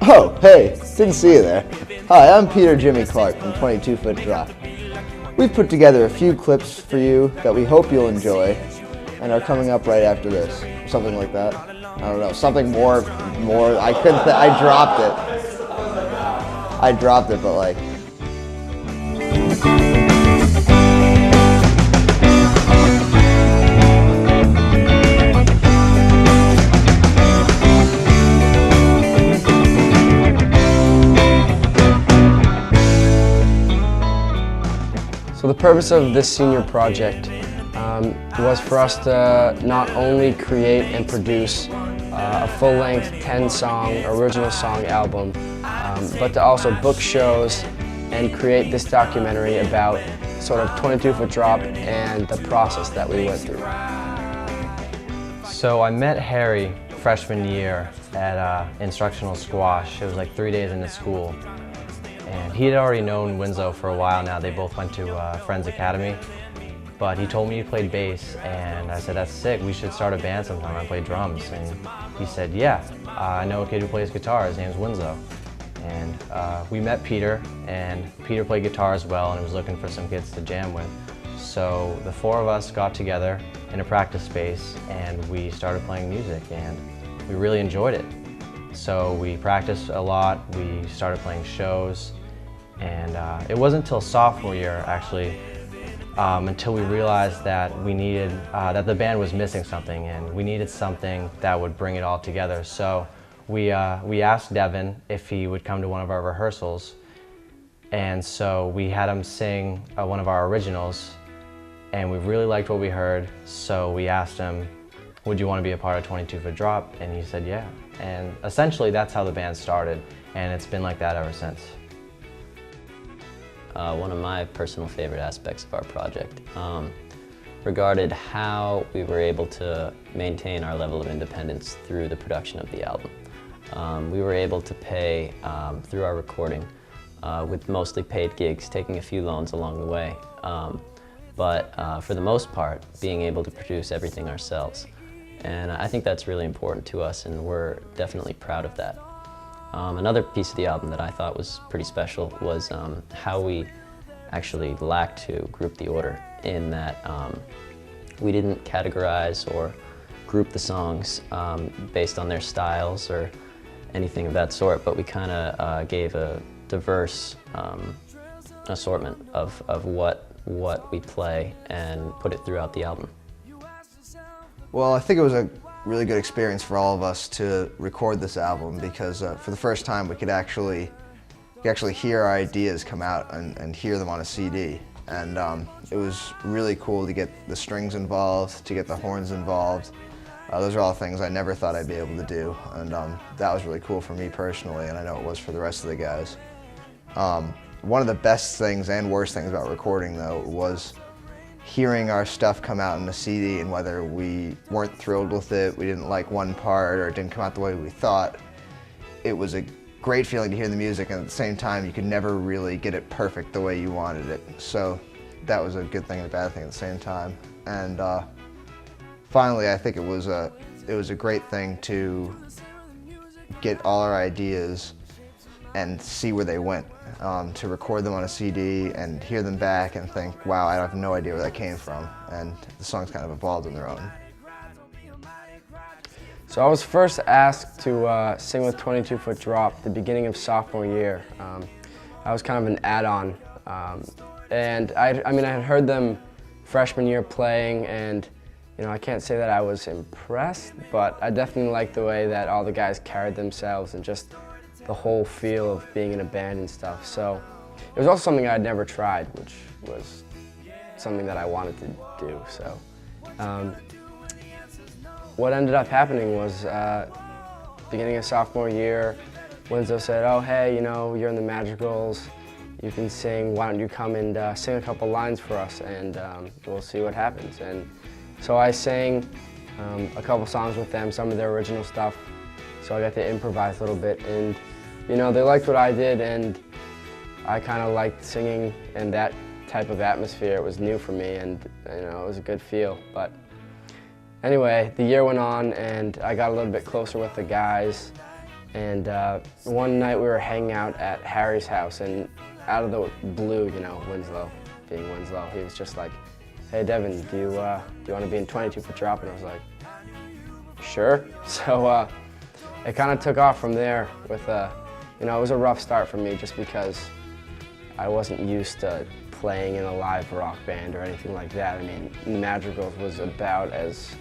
Oh, hey, didn't see you there. Hi, I'm Peter Jimmy Clark from 22 Foot Drop. We've put together a few clips for you that we hope you'll enjoy and are coming up right after this. Something like that. I don't know, something more, I dropped it, but like. So the purpose of this senior project was for us to not only create and produce a full-length 10-song original song album, but to also book shows and create this documentary about sort of 22 Foot Drop and the process that we went through. So I met Harry freshman year at instructional squash. It was like 3 days into school. And he had already known Winslow for a while now. They both went to Friends Academy. But he told me he played bass, and I said, that's sick, we should start a band sometime. I play drums. And he said, yeah, I know a kid who plays guitar, his name's Winslow. And we met Peter, and Peter played guitar as well and was looking for some kids to jam with. So the four of us got together in a practice space and we started playing music, and we really enjoyed it. So we practiced a lot, we started playing shows, and it wasn't until sophomore year, actually, until we realized that we needed, that the band was missing something, and we needed something that would bring it all together. So we asked Devin if he would come to one of our rehearsals, and so we had him sing one of our originals, and we really liked what we heard, so we asked him, would you want to be a part of 22 Foot Drop? And he said yeah. And essentially that's how the band started, and it's been like that ever since. One of my personal favorite aspects of our project regarded how we were able to maintain our level of independence through the production of the album. We were able to pay through our recording with mostly paid gigs, taking a few loans along the way, but for the most part being able to produce everything ourselves. And I think that's really important to us, and we're definitely proud of that. Another piece of the album that I thought was pretty special was how we actually lacked to group the order, in that we didn't categorize or group the songs based on their styles or anything of that sort, but we kind of gave a diverse assortment of what we play and put it throughout the album. Well, I think it was a really good experience for all of us to record this album, because for the first time we could actually hear our ideas come out and hear them on a CD. And it was really cool to get the strings involved, to get the horns involved. Those are all things I never thought I'd be able to do, and that was really cool for me personally, and I know it was for the rest of the guys. One of the best things and worst things about recording, though, was hearing our stuff come out in a CD, and whether we weren't thrilled with it, we didn't like one part, or it didn't come out the way we thought. It was a great feeling to hear the music, and at the same time you could never really get it perfect the way you wanted it. So that was a good thing and a bad thing at the same time. And finally, I think it was a great thing to get all our ideas and see where they went. To record them on a CD and hear them back and think, wow, I have no idea where that came from. And the songs kind of evolved on their own. So I was first asked to sing with 22 Foot Drop the beginning of sophomore year. I was kind of an add-on. And I had heard them freshman year playing, and I can't say that I was impressed, but I definitely liked the way that all the guys carried themselves and just the whole feel of being in a band and stuff. So it was also something I'd never tried, which was something that I wanted to do. So what ended up happening was beginning of sophomore year, Winslow said, oh hey, you're in the Madrigals, you can sing, why don't you come and sing a couple lines for us, and we'll see what happens. And so I sang a couple songs with them, some of their original stuff, so I got to improvise a little bit, and they liked what I did, and I kind of liked singing in that type of atmosphere. It was new for me, and it was a good feel. But anyway, the year went on, and I got a little bit closer with the guys, And one night we were hanging out at Harry's house, and out of the blue, you know, Winslow, being Winslow, he was just like, "Hey Devin, do you want to be in 22 for drop?" And I was like, "Sure." So it kind of took off from there with, you know, it was a rough start for me just because I wasn't used to playing in a live rock band or anything like that. I mean, Madrigals was about as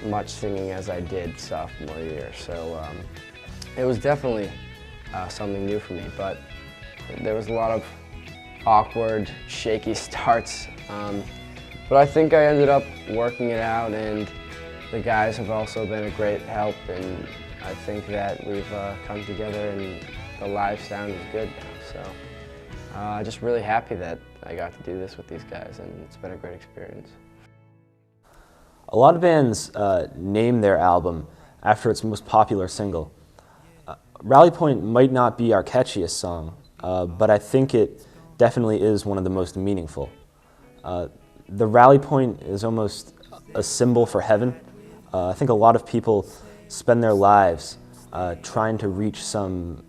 much singing as I did sophomore year, so it was definitely something new for me, but there was a lot of awkward, shaky starts, but I think I ended up working it out, and the guys have also been a great help, and I think that we've come together and the live sound is good now, so I'm just really happy that I got to do this with these guys, and it's been a great experience. A lot of bands name their album after its most popular single. Rally Point might not be our catchiest song, but I think it definitely is one of the most meaningful. The Rally Point is almost a symbol for heaven. I think a lot of people spend their lives trying to reach some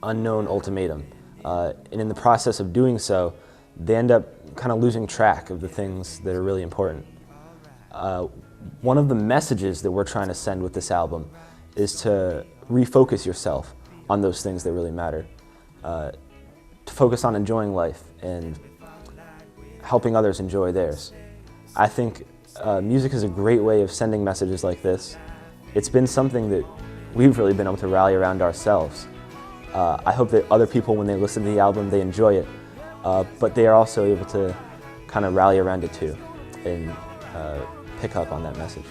unknown ultimatum, and in the process of doing so, they end up kind of losing track of the things that are really important. One of the messages that we're trying to send with this album is to refocus yourself on those things that really matter, to focus on enjoying life and helping others enjoy theirs. I think music is a great way of sending messages like this. It's been something that we've really been able to rally around ourselves. I hope that other people, when they listen to the album, they enjoy it, but they are also able to kind of rally around it too and pick up on that message.